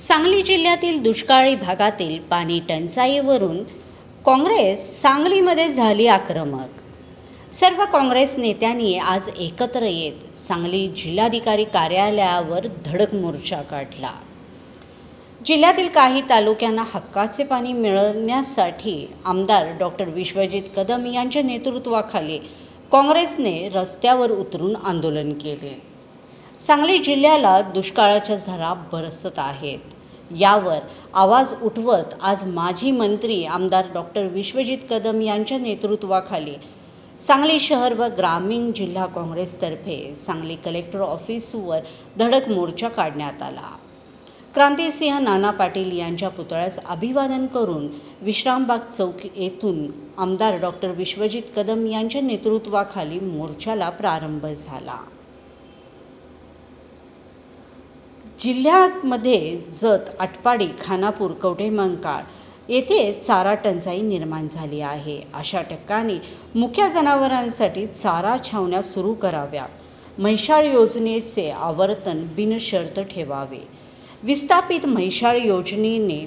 सांगली जिल्ह्यातील दुष्काळी भागातील पाणी टंचाईवरून काँग्रेस सांगलीमध्ये झाली आक्रमक। सर्व काँग्रेस नेत्यांनी आज एकत्र येत सांगली जिल्हाधिकारी कार्यालयावर धडक मोर्चा काढला। जिल्ह्यातील काही तालुक्यांना हक्काचे पाणी मिळण्यासाठी आमदार डॉक्टर विश्वजित कदम यांच्या नेतृत्वाखाली काँग्रेसने रस्त्यावर उतरून आंदोलन केले। सांगली जिल्ह्याला दुष्काळाच्या झळा बरसत आहेत। यावर आवाज उठवत आज माजी मंत्री आमदार डॉक्टर विश्वजित कदम यांच्या नेतृत्वाखाली सांगली शहर व ग्रामीण जिल्हा काँग्रेसतर्फे सांगली कलेक्टर ऑफिसवर धडक मोर्चा काढण्यात आला। क्रांतिसिंह नाना पाटील यांच्या पुतळ्यास अभिवादन करून विश्रामबाग चौक येथून आमदार डॉक्टर विश्वजित कदम यांच्या नेतृत्वाखाली मोर्चाला प्रारंभ झाला। जिल्ह्यामध्ये जत, आटपाडी, खानापूर, कवठेमंकाळ येथे चारा टंचाई निर्माण झाली आहे। अशा ठिकाणी मुख्य जनावरांसाठी चारा छावण्या सुरू कराव्यात। म्हैसाळ योजनेचे आवर्तन बिनशर्त ठेवावे। विस्थापित म्हैसाळ योजनेने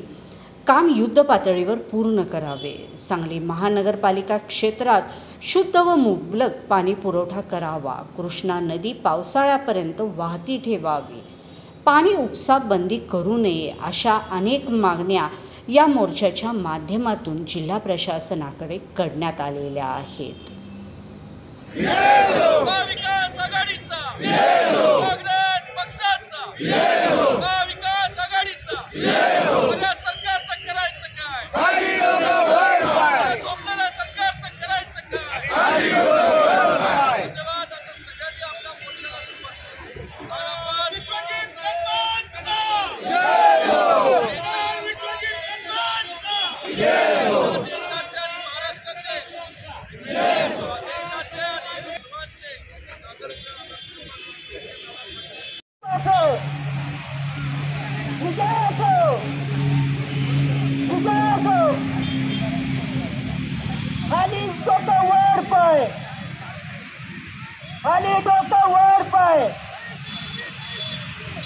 काम युद्ध पातळीवर पूर्ण करावे। सांगली महानगरपालिका क्षेत्रात शुद्ध व मुबलक पाणी पुरवठा करावा। कृष्णा नदी पावसाळ्यापर्यंत वाहती ठेवावी। पाणी उपसा बंदी करू नये अशा अनेक मागण्या या मोर्चाच्या माध्यमातून जिल्हा प्रशासनाकडे करण्यात आलेल्या आहेत। महाविकास आघाडीचा काँग्रेस पक्षाचा महाविकास आघाडीचा आपल्या सरकारचं करायचं काय? झोपलेल्या सरकारचं करायचं काय? धन्यवाद। आता सगळ्यांनी आपल्या मोर्चाला सुरुवात विश्वजित देशाचे आणि महाराष्ट्राचे देशाचे आणि विश्वाचे आदर्श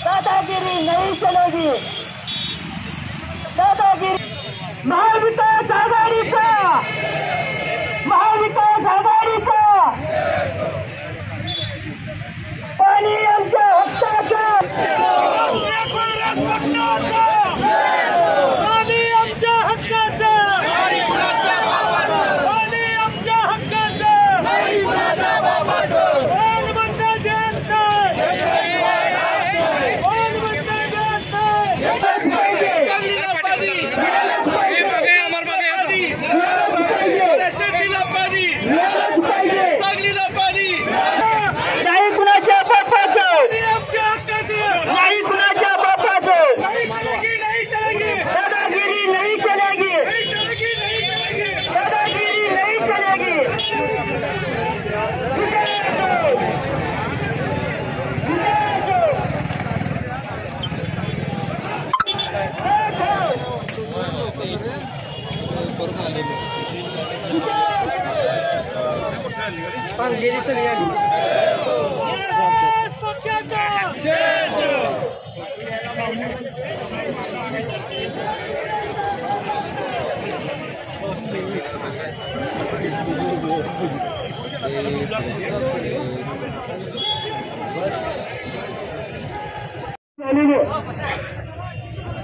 दादागिरी नहीं चलेगी। दादागिरी महाविकास आघाडीचा पाणी आमच्या हक्काचं, पाणी आमच्या हक्काचं, पाणी आमच्या हक्काचं, कोण म्हणतं देत नाही कुणाच्या बापाचं, नाही कुणाच्या बापाचं। दादागिरी नहीं चलेगी, दादागिरी नहीं चलेगी।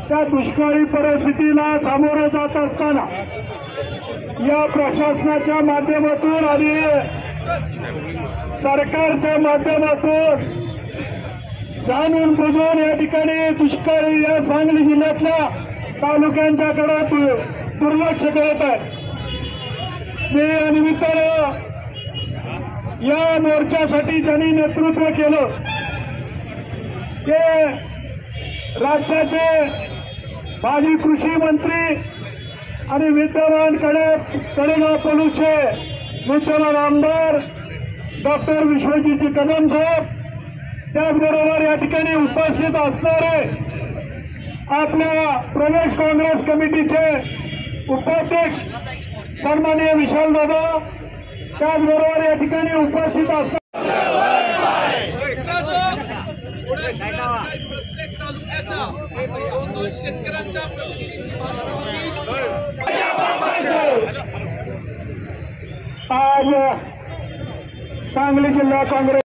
त्या दुष्काळी परिस्थितीला सामोरं जात असताना या प्रशासनाच्या माध्यमातून आणि सरकारच्या माध्यमातून जाणून बुजून या ठिकाणी दुष्काळी या सांगली जिल्ह्यातल्या तालुक्यांच्याकडे दुर्लक्ष करत आहे। मी या निमित्तानं या मोर्चासाठी ज्यांनी नेतृत्व केलं ते राज्याचे माजी कृषी मंत्री आणि विद्यमान कडेगाव पलूसचे विद्यमान आमदार डॉक्टर विश्वजित कदम साहेब, त्याचबरोबर या ठिकाणी उपस्थित असणारे आपल्या प्रदेश काँग्रेस कमिटीचे उपाध्यक्ष सन्माननीय विशाल दादा, त्याचबरोबर या ठिकाणी उपस्थित असणारे थोड्या वेळात प्रत्येक तालुक्याच्या 2-2 शेतकऱ्यांच्या प्रतिनिधींची भाषणं होतील. आज सांगली जिल्हा काँग्रेस